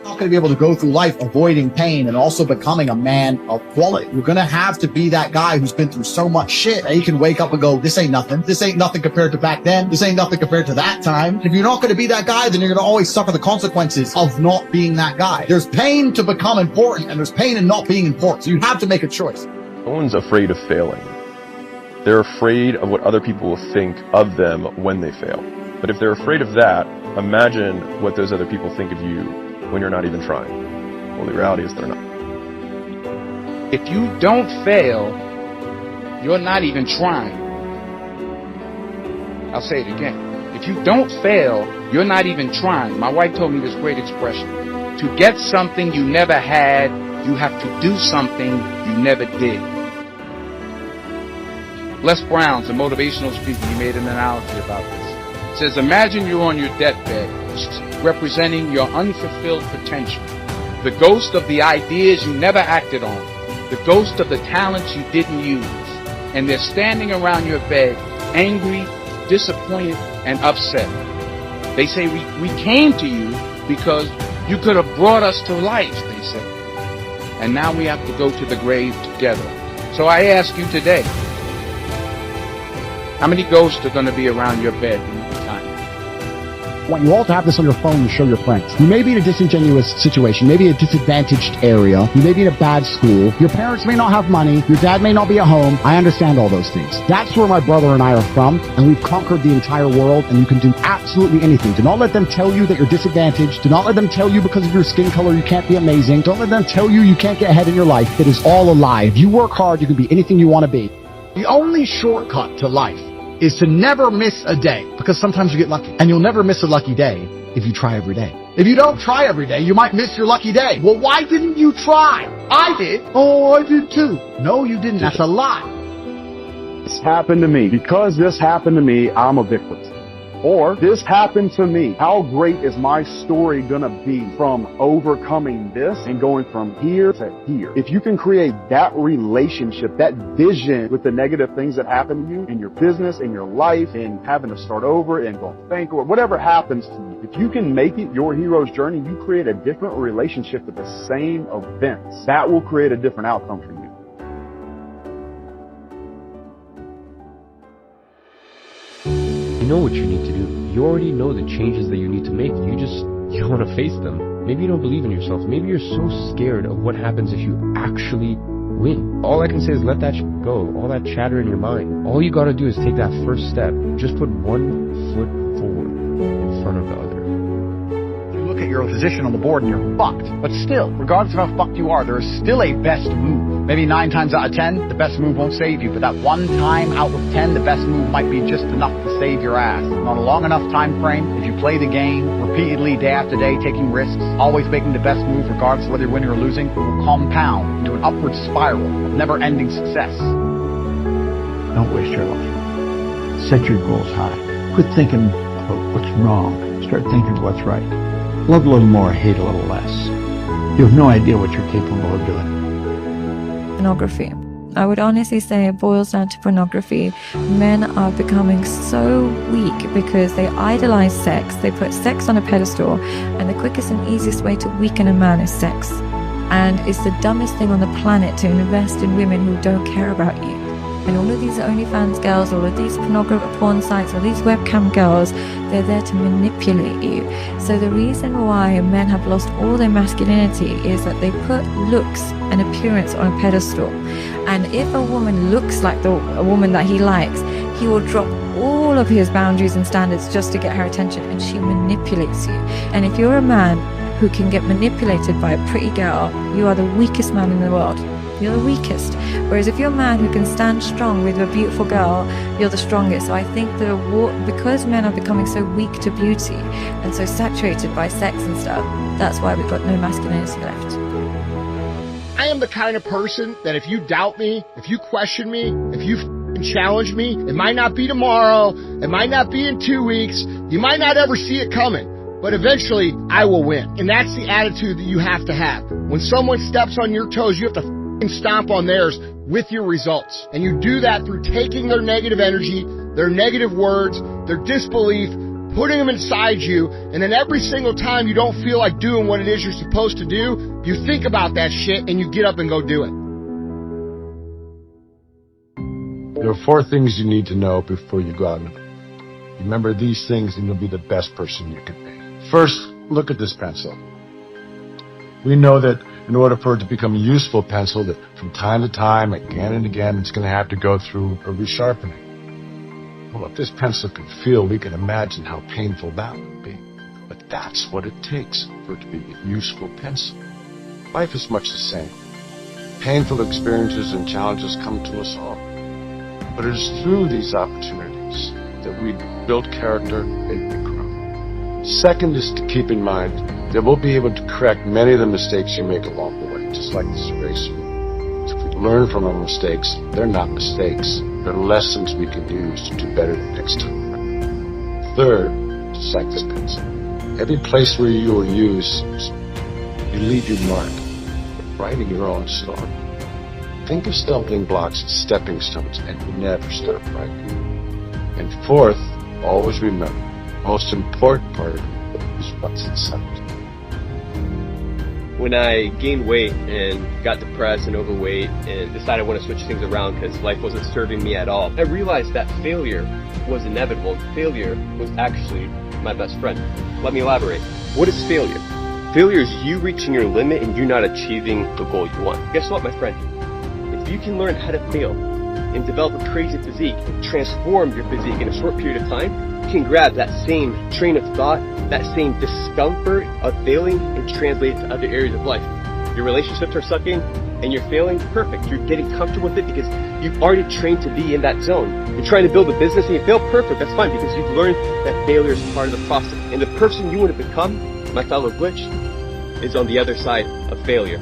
not going to be able to go through life avoiding pain and also becoming a man of quality. You're going to have to be that guy who's been through so much shit that you can wake up and go, this ain't nothing. This ain't nothing compared to back then. This ain't nothing compared to that time. If you're not going to be that guy, then you're going to always suffer the consequences of not being that guy. There's pain to become important and there's pain in not being important. So you have to make a choice. No one's afraid of failing. They're afraid of what other people will think of them when they fail. But if they're afraid of that, imagine what those other people think of you when you're not even trying. Well, the reality is they're not. If you don't fail, you're not even trying. I'll say it again. If you don't fail, you're not even trying. My wife told me this great expression. To get something you never had, you have to do something you never did. Les Brown's a motivational speaker. He made an analogy about this. It says, imagine you're on your deathbed, representing your unfulfilled potential. The ghost of the ideas you never acted on. The ghost of the talents you didn't use. And they're standing around your bed, angry, disappointed, and upset. They say, we came to you because you could have brought us to life, they say. And now we have to go to the grave together. So I ask you today, how many ghosts are going to be around your bed when you die? I want you all to have this on your phone to show your friends. You may be in a disingenuous situation, maybe a disadvantaged area, you may be in a bad school, your parents may not have money, your dad may not be at home. I understand all those things. That's where my brother and I are from, and we've conquered the entire world, and you can do absolutely anything. Do not let them tell you that you're disadvantaged. Do not let them tell you because of your skin color you can't be amazing. Don't let them tell you you can't get ahead in your life. It is all a lie. If you work hard, you can be anything you want to be. The only shortcut to life is to never miss a day, because sometimes you get lucky. And you'll never miss a lucky day if you try every day. If you don't try every day, you might miss your lucky day. Well, why didn't you try? I did. Oh, I did too. No, you didn't. That's a lie. This happened to me. Because this happened to me, I'm a victim. Or, this happened to me. How great is my story gonna be from overcoming this and going from here to here? If you can create that relationship, that vision with the negative things that happen to you in your business, in your life, in having to start over and go bank or whatever happens to you, if you can make it your hero's journey, you create a different relationship with the same events. That will create a different outcome for you. You know what you need to do. You already know the changes that you need to make. You don't want to face them. Maybe you don't believe in yourself. Maybe you're so scared of what happens if you actually win. All I can say is let that go. All that chatter in your mind. All you gotta do is take that first step. Just put one foot forward in front of the other. You look at your position on the board and you're fucked. But still, regardless of how fucked you are, there is still a best move. Maybe 9 times out of 10, the best move won't save you. But that 1 time out of 10, the best move might be just enough to save your ass. On a long enough time frame, if you play the game repeatedly, day after day, taking risks, always making the best move regardless of whether you're winning or losing, it will compound into an upward spiral of never-ending success. Don't waste your life. Set your goals high. Quit thinking about what's wrong. Start thinking of what's right. Love a little more, hate a little less. You have no idea what you're capable of doing. Pornography. I would honestly say it boils down to pornography. Men are becoming so weak because they idolize sex. They put sex on a pedestal, and the quickest and easiest way to weaken a man is sex. And it's the dumbest thing on the planet to invest in women who don't care about you. And all of these OnlyFans girls, all of these porn sites, all these webcam girls, they're there to manipulate you. So the reason why men have lost all their masculinity is that they put looks and appearance on a pedestal. And if a woman looks like a woman that he likes, he will drop all of his boundaries and standards just to get her attention, and she manipulates you. And if you're a man who can get manipulated by a pretty girl, you are the weakest man in the world. You're the weakest. Whereas if you're a man who can stand strong with a beautiful girl, you're the strongest. So I think because men are becoming so weak to beauty and so saturated by sex and stuff, that's why we've got no masculinity left. I am the kind of person that if you doubt me, if you question me, if you challenge me, it might not be tomorrow, it might not be in 2 weeks, you might not ever see it coming, but eventually I will win. And that's the attitude that you have to have. When someone steps on your toes, you have to stomp on theirs with your results. And you do that through taking their negative energy, their negative words, their disbelief, putting them inside you, and then every single time you don't feel like doing what it is you're supposed to do, you think about that shit and you get up and go do it. There are 4 things you need to know before you go out and remember these things and you'll be the best person you can be. First, look at this pencil. We know that in order for it to become a useful pencil, that from time to time, again and again, it's going to have to go through a resharpening. Well, if this pencil can feel, we can imagine how painful that would be. But that's what it takes for it to be a useful pencil. Life is much the same. Painful experiences and challenges come to us all. But it is through these opportunities that we build character and we grow. Second is to keep in mind that we'll be able to correct many of the mistakes you make along the way, just like this eraser. So if we learn from our mistakes, they're not mistakes. They're lessons we can use to do better the next time. Third, just like this pencil, every place where you will use, you leave your mark, writing your own story. Think of stumbling blocks as stepping stones and never stop writing. And fourth, always remember, the most important part is what's inside. When I gained weight and got depressed and overweight and decided I want to switch things around because life wasn't serving me at all, I realized that failure was inevitable. Failure was actually my best friend. Let me elaborate. What is failure? Failure is you reaching your limit and you not achieving the goal you want. Guess what, my friend? If you can learn how to fail and develop a crazy physique and transform your physique in a short period of time, you can grab that same train of thought, that same discomfort of failing and translate it to other areas of life. Your relationships are sucking and you're failing, perfect. You're getting comfortable with it because you've already trained to be in that zone. You're trying to build a business and you fail, perfect. That's fine because you've learned that failure is part of the process. And the person you want to become, my fellow glitch, is on the other side of failure.